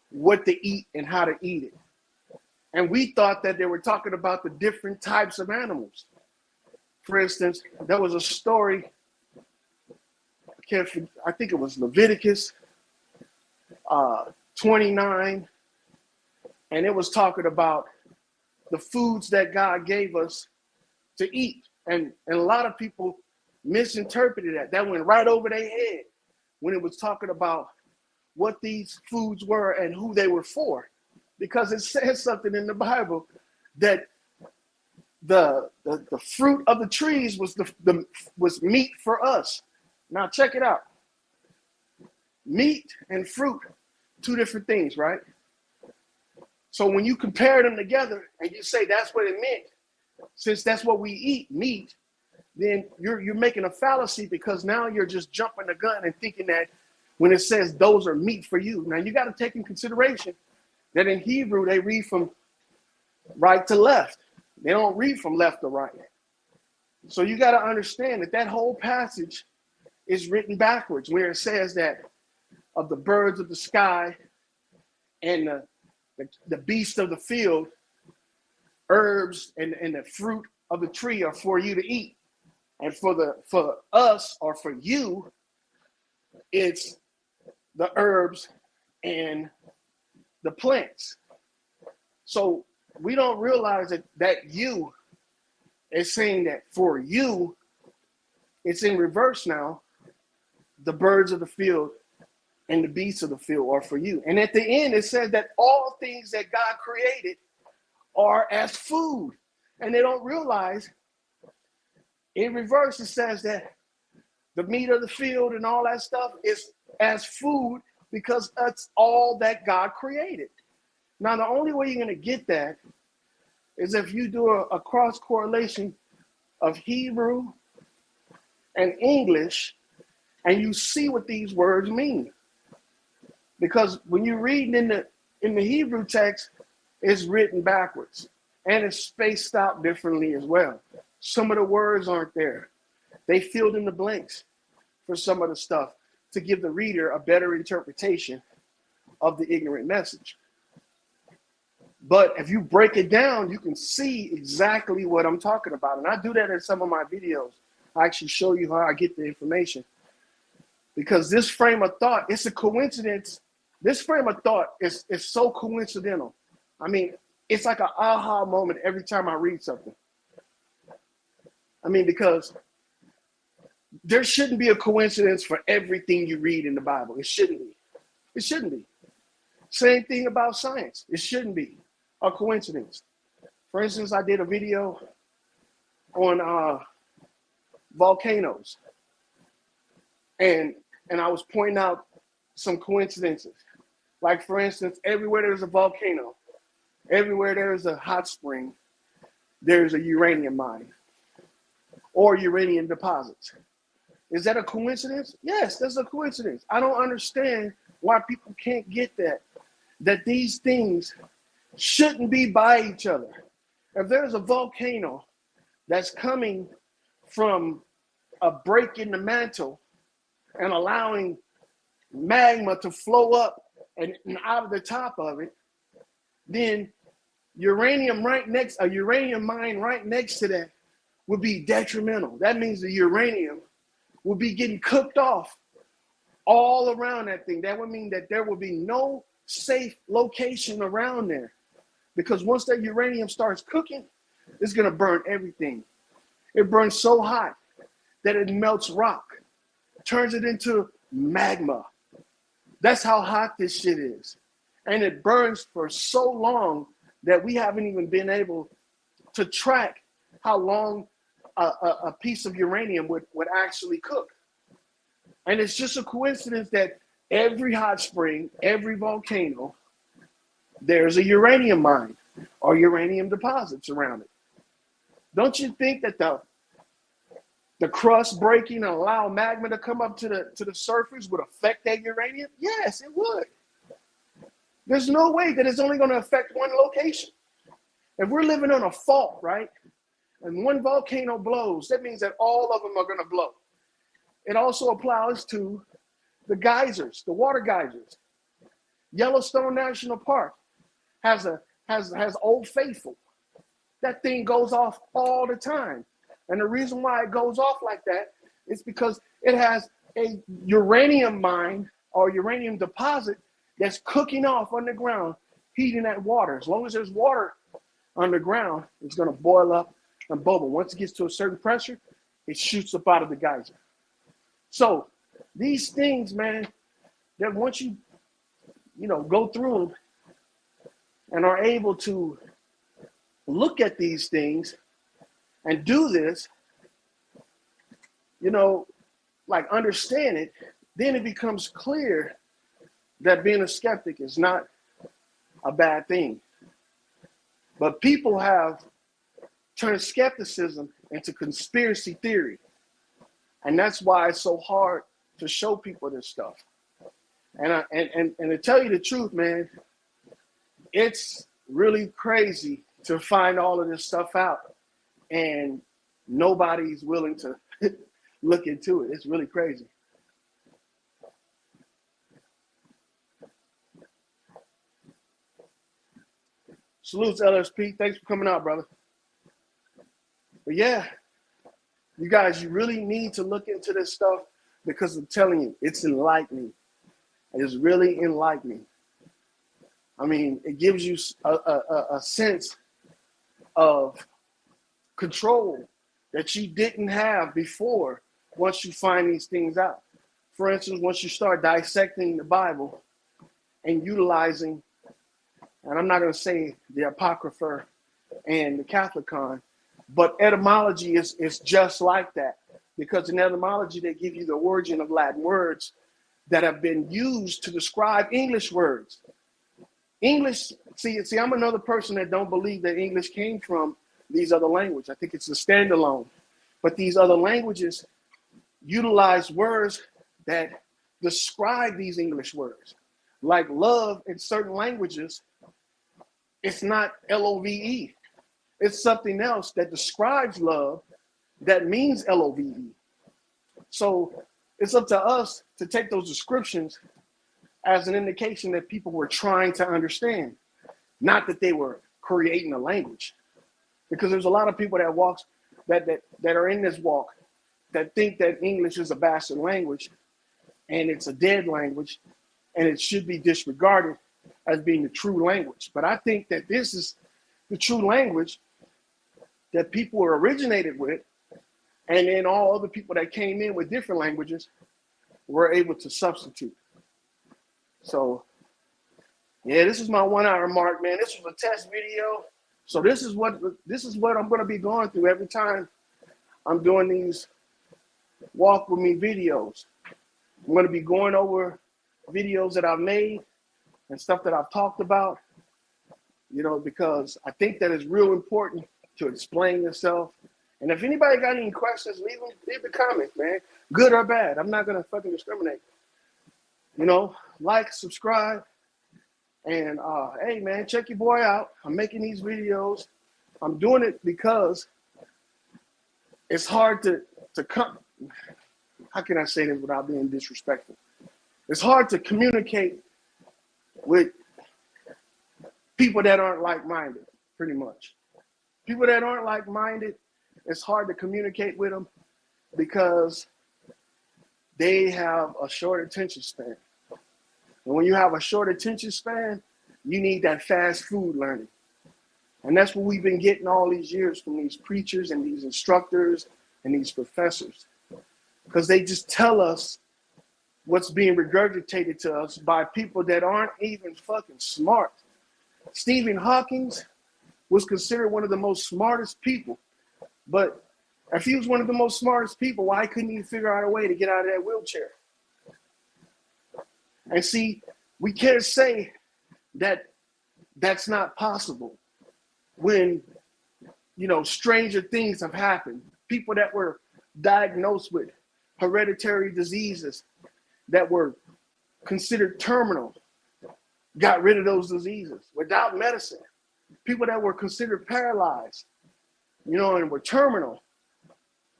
what to eat and how to eat it. And we thought that they were talking about the different types of animals. For instance, there was a story, I think it was Leviticus 29, and it was talking about the foods that God gave us to eat. And a lot of people misinterpreted that. That went right over their head when it was talking about what these foods were and who they were for. Because it says something in the Bible that the fruit of the trees was was meat for us. Now check it out. Meat and fruit, two different things, right? So when you compare them together and you say that's what it meant, since that's what we eat, meat, then you're making a fallacy, because now you're just jumping the gun and thinking that when it says those are meat for you. Now you got to take in consideration that in Hebrew they read from right to left. They don't read from left to right. So you got to understand that whole passage is written backwards, where it says that of the birds of the sky and the beasts of the field, herbs and the fruit of the tree are for you to eat. And for us, or for you, it's the herbs and the plants. So we don't realize that you is saying that for you, it's in reverse now. The birds of the field and the beasts of the field are for you. And at the end, it says that all things that God created are as food. And they don't realize, in reverse, it says that the meat of the field and all that stuff is as food, because that's all that God created. Now, the only way you're going to get that is if you do a cross correlation of Hebrew and English, and you see what these words mean. Because when you're reading in the Hebrew text, it's written backwards and it's spaced out differently as well. Some of the words aren't there. They filled in the blanks for some of the stuff to give the reader a better interpretation of the ignorant message. But if you break it down, you can see exactly what I'm talking about. And I do that in some of my videos. I actually show you how I get the information. Because this frame of thought, it's a coincidence. This frame of thought is so coincidental. I mean, it's like an aha moment every time I read something. I mean, because there shouldn't be a coincidence for everything you read in the Bible. It shouldn't be. It shouldn't be. Same thing about science. It shouldn't be a coincidence. For instance, I did a video on volcanoes. And I was pointing out some coincidences. Like, for instance, everywhere there's a volcano, everywhere there's a hot spring, there's a uranium mine or uranium deposits. Is that a coincidence? Yes, that's a coincidence. I don't understand why people can't get that these things shouldn't be by each other. If there's a volcano that's coming from a break in the mantle and allowing magma to flow up and out of the top of it, then a uranium mine right next to that would be detrimental. That means the uranium will be getting cooked off all around that thing. That would mean that there will be no safe location around there. Because once that uranium starts cooking, it's going to burn everything. It burns so hot that it melts rock, turns it into magma. That's how hot this shit is. And it burns for so long that we haven't even been able to track how long a piece of uranium would actually cook. And it's just a coincidence that every hot spring, every volcano, there's a uranium mine or uranium deposits around it. Don't you think that the crust breaking and allow magma to come up to the surface would affect that uranium? Yes, it would. There's no way that it's only going to affect one location. If we're living on a fault, right, and one volcano blows, that means that all of them are going to blow. It also applies to the geysers, the water geysers. Yellowstone National Park has Old Faithful. That thing goes off all the time. And the reason why it goes off like that is because it has a uranium mine or uranium deposit that's cooking off underground, heating that water. As long as there's water underground, it's going to boil up and bubble. Once it gets to a certain pressure, it shoots up out of the geyser. So these things, man, that once you go through them and are able to look at these things and do this, like understand it, then it becomes clear that being a skeptic is not a bad thing. But people have turned skepticism into conspiracy theory. And that's why it's so hard to show people this stuff. And to tell you the truth, man, it's really crazy to find all of this stuff out. And nobody's willing to look into it. It's really crazy. Salutes, LSP. Thanks for coming out, brother. But yeah, you guys, you really need to look into this stuff because I'm telling you, it's enlightening. It's really enlightening. I mean, it gives you a sense of control that you didn't have before once you find these things out. For instance, once you start dissecting the Bible and utilizing, and I'm not going to say the Apocrypha and the Catholicon, but etymology is just like that. Because in etymology, they give you the origin of Latin words that have been used to describe English words. English, see, I'm another person that don't believe that English came from these other languages. I think it's a standalone. But these other languages utilize words that describe these English words. Like love in certain languages, it's not Love. It's something else that describes love that means Love. So it's up to us to take those descriptions as an indication that people were trying to understand, not that they were creating a language. Because there's a lot of people that are in this walk that think that English is a bastard language and it's a dead language and it should be disregarded as being the true language. But I think that this is the true language that people were originated with, and then all other people that came in with different languages were able to substitute. So yeah, this is my 1 hour mark, man. This was a test video. So this is what I'm going to be going through every time I'm doing these walk with me videos. I'm going to be going over videos that I've made and stuff that I've talked about, you know, because I think that it's real important to explain yourself. And if anybody got any questions, leave the comments, man. Good or bad. I'm not going to fucking discriminate. You know, like, subscribe. And hey, man, check your boy out. I'm making these videos. I'm doing it because it's hard to come. How can I say this without being disrespectful? It's hard to communicate with people that aren't like-minded, pretty much. People that aren't like-minded, it's hard to communicate with them because they have a short attention span. And when you have a short attention span, you need that fast food learning. And that's what we've been getting all these years from these preachers and these instructors and these professors. Because they just tell us what's being regurgitated to us by people that aren't even fucking smart. Stephen Hawking was considered one of the most smartest people. But if he was one of the most smartest people, why couldn't he figure out a way to get out of that wheelchair? And see, we can't say that that's not possible when, you know, stranger things have happened. People that were diagnosed with hereditary diseases that were considered terminal got rid of those diseases without medicine. People that were considered paralyzed, you know, and were terminal,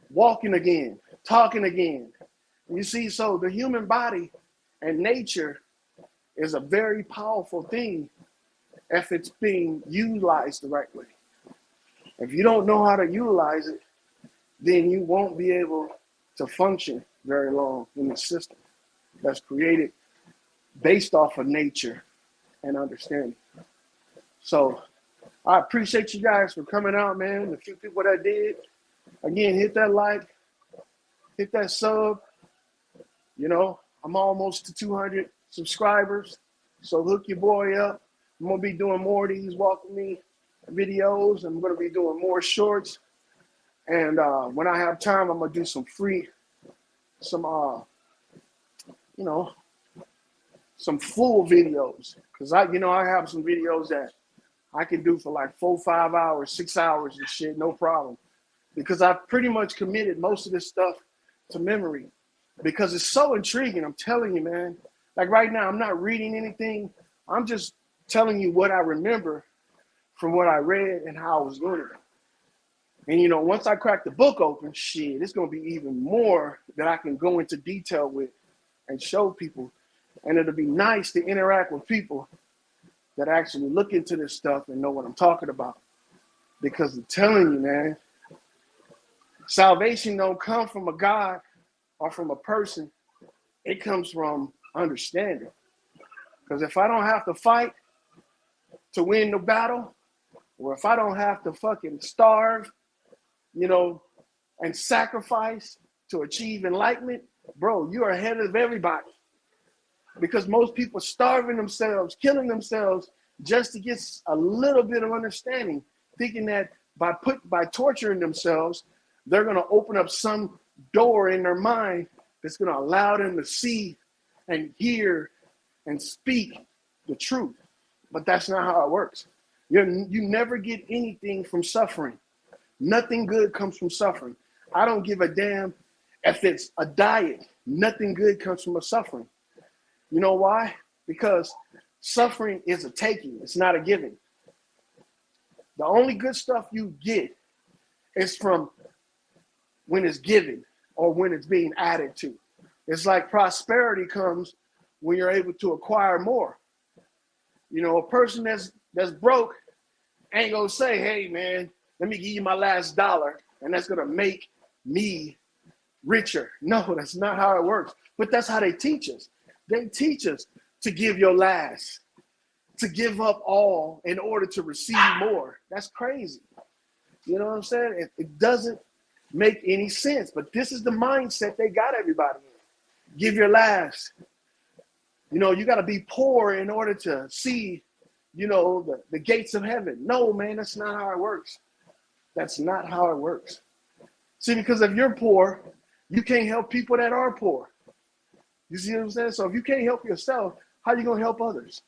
walking again, talking again. You see, so the human body and nature is a very powerful thing if it's being utilized the right way. If you don't know how to utilize it, then you won't be able to function very long in the system that's created based off of nature and understanding. So I appreciate you guys for coming out, man. The few people that did, again, hit that like, hit that sub. You know, I'm almost to 200 subscribers, so hook your boy up. I'm gonna be doing more of these walk with me videos. I'm gonna be doing more shorts, and when I have time, I'm gonna do some you know, some full videos, because I have some videos that I can do for like 4, 5 hours, 6 hours and shit, no problem, because I've pretty much committed most of this stuff to memory because it's so intriguing. I'm telling you, man. Like right now, I'm not reading anything. I'm just telling you what I remember from what I read and how I was learning. And, you know, once I crack the book open, shit, it's going to be even more that I can go into detail with and show people. And it'll be nice to interact with people that actually look into this stuff and know what I'm talking about. Because I'm telling you, man, salvation don't come from a God or from a person. It comes from understanding. Because if I don't have to fight to win the battle, or if I don't have to fucking starve, you know, and sacrifice to achieve enlightenment, bro, you're ahead of everybody. Because most people starving themselves, killing themselves just to get a little bit of understanding, thinking that by torturing themselves, they're going to open up some door in their mind that's going to allow them to see and hear and speak the truth. But that's not how it works. You never get anything from suffering. Nothing good comes from suffering. I don't give a damn If it's a diet, nothing good comes from a suffering. You know why? Because suffering is a taking, it's not a giving. The only good stuff you get is from when it's given or when it's being added to. It's like prosperity comes when you're able to acquire more. You know, a person that's broke ain't gonna say, hey man, let me give you my last dollar and that's gonna make me richer. No, that's not how it works. But that's how they teach us. They teach us to give your last, to give up all in order to receive more. That's crazy. You know what I'm saying? It doesn't make any sense. But this is the mindset they got everybody in. Give your last. You know, you got to be poor in order to see, you know, the gates of heaven. No, man, that's not how it works. That's not how it works. See, because if you're poor, you can't help people that are poor. You see what I'm saying? So if you can't help yourself, how are you going to help others?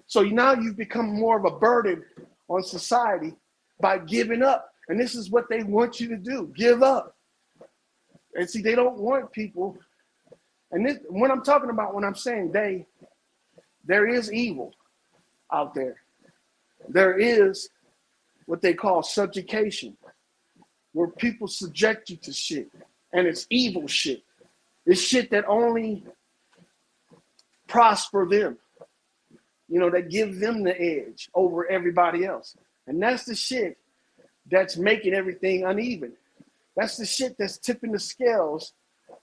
So now you've become more of a burden on society by giving up. And this is what they want you to do. Give up. And see, they don't want people. And this, when I'm talking about, when I'm saying they, there is evil out there. There is what they call subjugation, where people subject you to shit. And it's evil shit. It's shit that only prosper them. You know, that give them the edge over everybody else. And that's the shit that's making everything uneven. That's the shit that's tipping the scales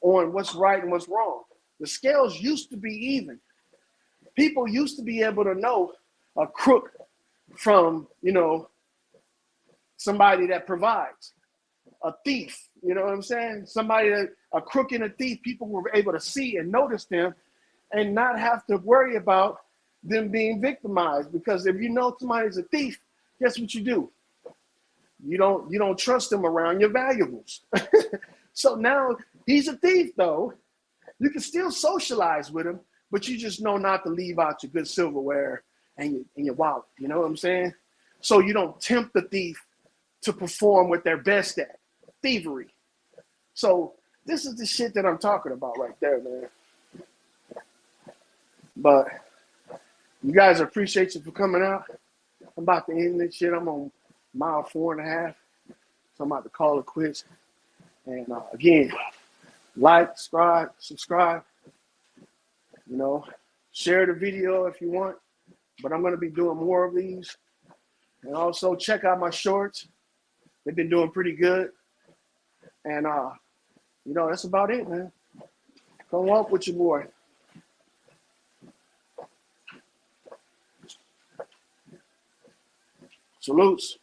on what's right and what's wrong. The scales used to be even. People used to be able to know a crook from, you know, somebody that provides. A thief, you know what I'm saying? Somebody that, a crook and a thief, people were able to see and notice them and not have to worry about them being victimized. Because if you know somebody's a thief, guess what you do? You don't trust them around your valuables. So now he's a thief, though. You can still socialize with him, but you just know not to leave out your good silverware and your wallet. You know what I'm saying? So you don't tempt the thief to perform what they're best at, thievery. So this is the shit that I'm talking about right there, man. But you guys, appreciate you for coming out. I'm about to end this shit. I'm on mile 4.5. So I'm about to call it quits. And again, like, subscribe, you know, share the video if you want. But I'm going to be doing more of these. And also check out my shorts. They've been doing pretty good. And, you know, that's about it, man. Come walk with your boy. Salutes.